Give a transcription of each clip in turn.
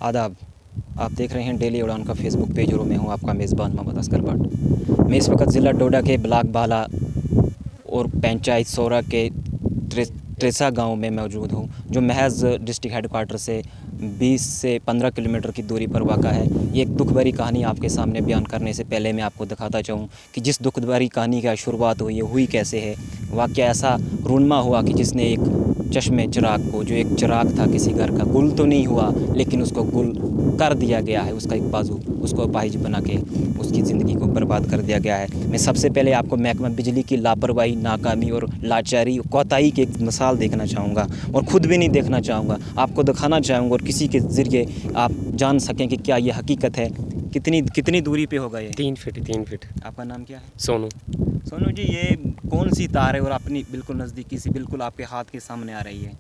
आदाब। आप देख रहे हैं डेली उड़ान का फेसबुक पेज और मैं हूं आपका मेज़बान मोहम्मद असगर भट्ट। मैं इस वक्त ज़िला डोडा के ब्लॉक बाला और पंचायत सोरा के त्रेसा गांव में मौजूद हूं, जो महज डिस्ट्रिक्ट हेडक्वार्टर से 20 से 15 किलोमीटर की दूरी पर वाक़ा है। ये एक दुख भरी कहानी आपके सामने बयान करने से पहले मैं आपको दिखाता चाहूँ कि जिस दुख भरी कहानी का शुरुआत हुई कैसे है। वाक़या ऐसा रूनमा हुआ कि जिसने एक चश्मे चिराग को, जो एक चिराग था किसी घर का, गुल तो नहीं हुआ लेकिन उसको गुल कर दिया गया है। उसका एक बाजू उसको अपाहिज बना के उसकी ज़िंदगी को बर्बाद कर दिया गया है। मैं सबसे पहले आपको महकमा बिजली की लापरवाही, नाकामी और लाचारी, कोताही की एक मिसाल देखना चाहूँगा और ख़ुद भी नहीं देखना चाहूँगा, आपको दिखाना चाहूँगा और किसी के ज़रिए आप जान सकें कि क्या ये हकीकत है। कितनी दूरी पे होगा ये? 3 फीट। आपका नाम क्या है? सोनू जी, ये कौन सी तार है और अपनी बिल्कुल नज़दीकी से बिल्कुल आपके हाथ के सामने आ रही है?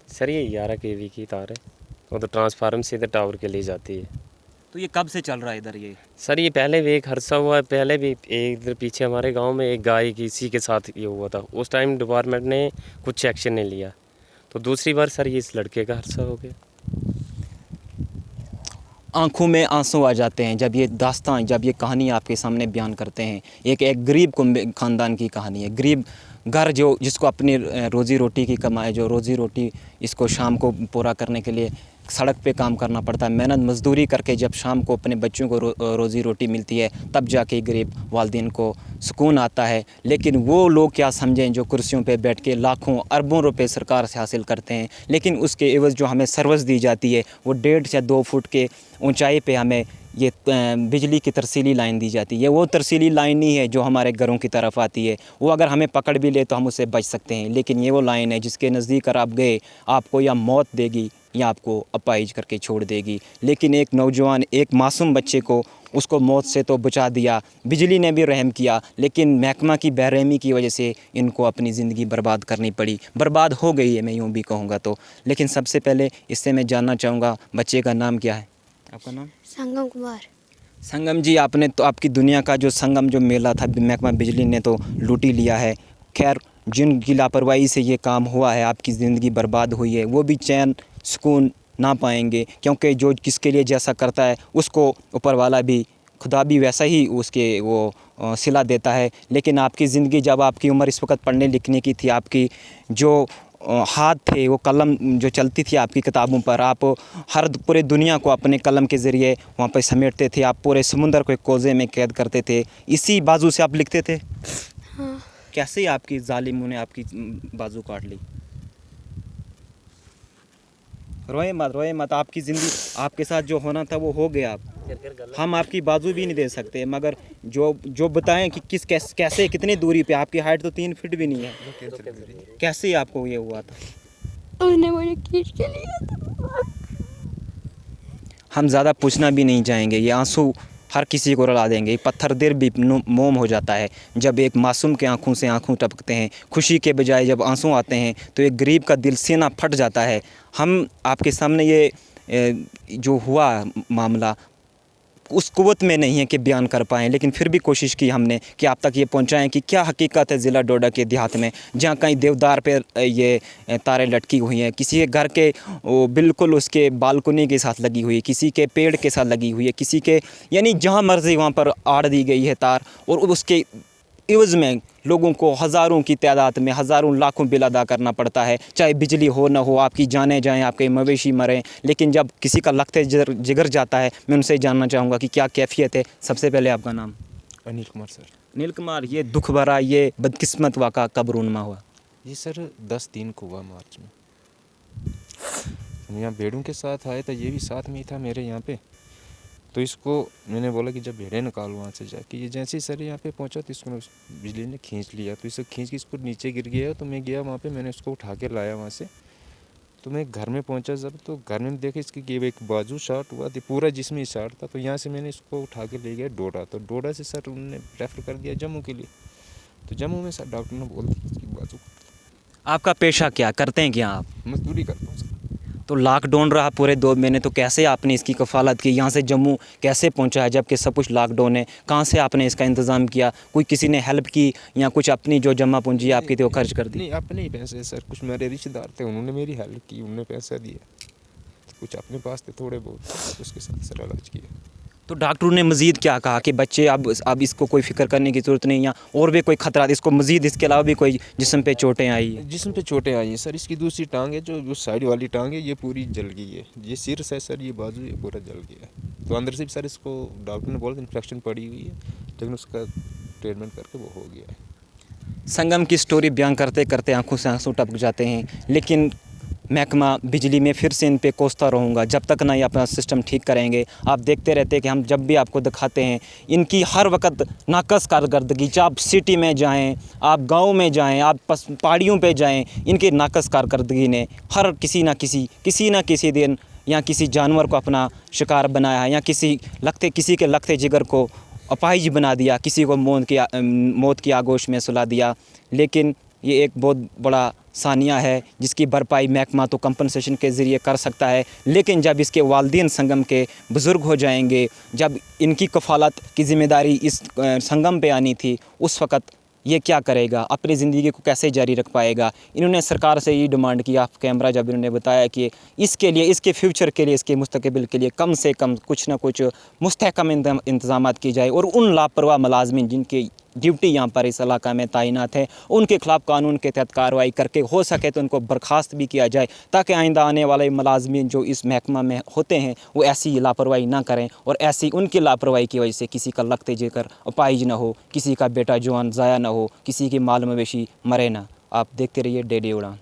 सर ये 11 kV की तार है और तो ट्रांसफार्मर से इधर टावर के लिए जाती है। तो ये कब से चल रहा है इधर ये? सर ये पहले भी एक हादसा हुआ है, पहले भी एक इधर पीछे हमारे गांव में एक गाय किसी के साथ ये हुआ था। उस टाइम डिपार्टमेंट ने कुछ एक्शन नहीं लिया, तो दूसरी बार सर ये इस लड़के का हादसा हो गया। आंखों में आंसू आ जाते हैं जब ये कहानी आपके सामने बयान करते हैं। एक गरीब ख़ानदान की कहानी है। गरीब घर जिसको अपनी रोज़ी रोटी की कमाई, जो रोज़ी रोटी इसको शाम को पूरा करने के लिए सड़क पे काम करना पड़ता है। मेहनत मजदूरी करके जब शाम को अपने बच्चों को रोज़ी रोटी मिलती है, तब जाके गरीब वालिदैन को सुकून आता है। लेकिन वो लोग क्या समझें जो कुर्सियों पे बैठ के लाखों अरबों रुपए सरकार से हासिल करते हैं, लेकिन उसके एवज़ जो हमें सर्विस दी जाती है वो 1.5 से 2 फुट के ऊंचाई पे हमें ये बिजली की तरसीली लाइन दी जाती है। वो तरसीली लाइन नहीं है जो हमारे घरों की तरफ आती है। वो अगर हमें पकड़ भी ले तो हम उससे बच सकते हैं, लेकिन ये वो लाइन है जिसके नज़दीक अगर आप गए, आपको या मौत देगी या आपको अपाहिज करके छोड़ देगी। लेकिन एक नौजवान, एक मासूम बच्चे को उसको मौत से तो बचा दिया, बिजली ने भी रहम किया, लेकिन महकमा की बेरहमी की वजह से इनको अपनी ज़िंदगी बर्बाद करनी पड़ी। बर्बाद हो गई है, मैं यूँ भी कहूँगा तो। लेकिन सबसे पहले इससे मैं जानना चाहूँगा, बच्चे का नाम क्या है? आपका नाम? संगम कुमार। संगम जी, आपने तो आपकी दुनिया का जो संगम जो मेला था महकमा बिजली ने तो लूट ही लिया है। खैर, जिनकी लापरवाही से ये काम हुआ है, आपकी ज़िंदगी बर्बाद हुई है, वो भी चैन सुकून ना पाएंगे, क्योंकि जो किसके लिए जैसा करता है उसको ऊपर वाला भी, खुदा भी वैसा ही उसके वो सिला देता है। लेकिन आपकी ज़िंदगी, जब आपकी उम्र इस वक्त पढ़ने लिखने की थी, आपकी जो हाथ थे, वो कलम जो चलती थी आपकी किताबों पर, आप हर पूरे दुनिया को अपने कलम के ज़रिए वहाँ पर समेटते थे। आप पूरे समुंदर को एक कोज़े में कैद करते थे, इसी बाजू से आप लिखते थे। हाँ। कैसे आपकी जालिमों ने आपकी बाजू काट ली? रोए मत, आपकी ज़िंदगी, आपके साथ जो होना था वो हो गया। हम आपकी बाजू भी नहीं दे सकते, मगर जो बताएं कि कैसे कितनी दूरी पे, आपकी हाइट तो 3 फीट भी नहीं है, कैसे आपको ये हुआ था? उसने मुझे खींच के लिया था। हम ज़्यादा पूछना भी नहीं चाहेंगे, ये आंसू हर किसी को रुला देंगे। पत्थर दिल भी मोम हो जाता है जब एक मासूम के आंखों से आंसू टपकते हैं। खुशी के बजाय जब आंसू आते हैं तो एक गरीब का दिल सीना फट जाता है। हम आपके सामने ये जो हुआ मामला उस कुव्वत में नहीं है कि बयान कर पाएँ, लेकिन फिर भी कोशिश की हमने कि आप तक ये पहुंचाएं कि क्या हकीकत है ज़िला डोडा के देहात में, जहाँ कहीं देवदार पे ये तारें लटकी हुई हैं, किसी के घर के बिल्कुल उसके बालकनी के साथ लगी हुई है, किसी के पेड़ के साथ लगी हुई है, किसी के, यानी जहाँ मर्जी वहाँ पर आड़ दी गई है तार, और उसके एवज़ में लोगों को हज़ारों की तादाद में, हज़ारों लाखों बिल अदा करना पड़ता है। चाहे बिजली हो ना हो, आपकी जानें जाएं, आपके मवेशी मरें, लेकिन जब किसी का लख्त जिगर जाता है, मैं उनसे जानना चाहूँगा कि क्या कैफियत है। सबसे पहले आपका नाम? अनिल कुमार सर। अनिल कुमार, ये दुख भरा, ये बदकिस्मत वाक़ा कब रूनमा हुआ? ये सर 10 दिन को हुआ, मार्च में। हम यहाँ भेड़ों के साथ आए, तो ये भी साथ में ही था मेरे यहाँ पे। तो इसको मैंने बोला कि जब भेड़ें निकालो वहाँ से जाके, ये जैसे ही सर यहाँ पे पहुँचा तो इसको बिजली ने खींच लिया। तो इसे खींच के इसको नीचे गिर गया। तो मैं गया वहाँ पे, मैंने उसको उठा के लाया वहाँ से। तो मैं घर में पहुँचा जब, तो घर में देखा इसकी एक बाजू शॉर्ट हुआ थी, पूरा जिसमें शॉर्ट था। तो यहाँ से मैंने इसको उठा के ले गया डोडा। तो डोडा से सर उन्होंने रेफ़र कर दिया जम्मू के लिए। तो जम्मू में सर डॉक्टर ने बोल दिया इसकी बाजू। आपका पेशा क्या करते हैं? क्या आप मजदूरी करता हूँ सर। तो लॉकडाउन रहा पूरे 2 महीने, तो कैसे आपने इसकी कफ़ालत की? यहाँ से जम्मू कैसे पहुँचा है जबकि सब कुछ लॉकडाउन है? कहाँ से आपने इसका इंतज़ाम किया? कोई किसी ने हेल्प की या कुछ अपनी जो जमा पूंजी आपकी थी वो खर्च कर दी? नहीं, अपने ही पैसे सर। कुछ मेरे रिश्तेदार थे, उन्होंने मेरी हेल्प की, उन्होंने पैसा दिया। कुछ अपने पास थे थोड़े बहुत, उसके साथ सर इलाज किया। तो डॉक्टरों ने मज़ीद क्या कहा कि बच्चे अब इसको कोई फ़िक्र करने की ज़रूरत नहीं, या और भी कोई ख़तरा इसको मज़ीद, इसके अलावा भी कोई जिस्म पे चोटें आई हैं? जिस्म पे चोटें आई हैं सर, इसकी दूसरी टांग है जो साइड वाली टांग है ये पूरी जल गई है, ये सिर है सर, ये बाजू ये पूरा जल गया है। तो अंदर से भी सर इसको डॉक्टर ने बोला इन्फेक्शन पड़ी हुई है, लेकिन उसका ट्रीटमेंट करके वो हो गया है। संगम की स्टोरी बयान करते करते आंखों से आंसू टपक जाते हैं, लेकिन महकमा बिजली में फिर से इन पे कोसता रहूँगा जब तक ना ये अपना सिस्टम ठीक करेंगे। आप देखते रहते हैं कि हम जब भी आपको दिखाते हैं इनकी हर वक्त नाकस कारकर्दगी, चाहे आप सिटी में जाएं, आप गांव में जाएं, आप पहाड़ियों पे जाएं, इनकी नाकस कारकर्दगी ने हर किसी ना किसी दिन या किसी जानवर को अपना शिकार बनाया है, या किसी के लगते जिगर को अपाहिज बना दिया, किसी को मौत की आगोश में सुला दिया। लेकिन ये एक बहुत बड़ा सानिया है जिसकी भरपाई महकमा तो कंपनसेशन के ज़रिए कर सकता है, लेकिन जब इसके वालिदैन संगम के बुज़ुर्ग हो जाएंगे, जब इनकी कफ़ालत की ज़िम्मेदारी इस संगम पे आनी थी, उस वक़्त ये क्या करेगा, अपनी ज़िंदगी को कैसे जारी रख पाएगा। इन्होंने सरकार से ये डिमांड किया, आप कैमरा जब इन्होंने बताया कि इसके लिए, इसके फ्यूचर के लिए, इसके मुस्तकबिल के लिए कम से कम कुछ ना कुछ मुस्तहकम इंतज़ामात की जाए, और उन लापरवाह मुलाज़मिन जिनकी ड्यूटी यहाँ पर इस इलाका में तैनात है उनके ख़िलाफ़ कानून के तहत कार्रवाई करके हो सके तो उनको बर्खास्त भी किया जाए, ताकि आइंदा आने वाले मुलाज़मिन जो इस महकमा में होते हैं वो ऐसी लापरवाही ना करें, और ऐसी उनकी लापरवाही की वजह से किसी का लगते जिगर अपाहिज ना हो, किसी का बेटा जवान ज़ाया ना हो, किसी की माल मवेशी मरे ना। आप देखते रहिए डेली उड़ान।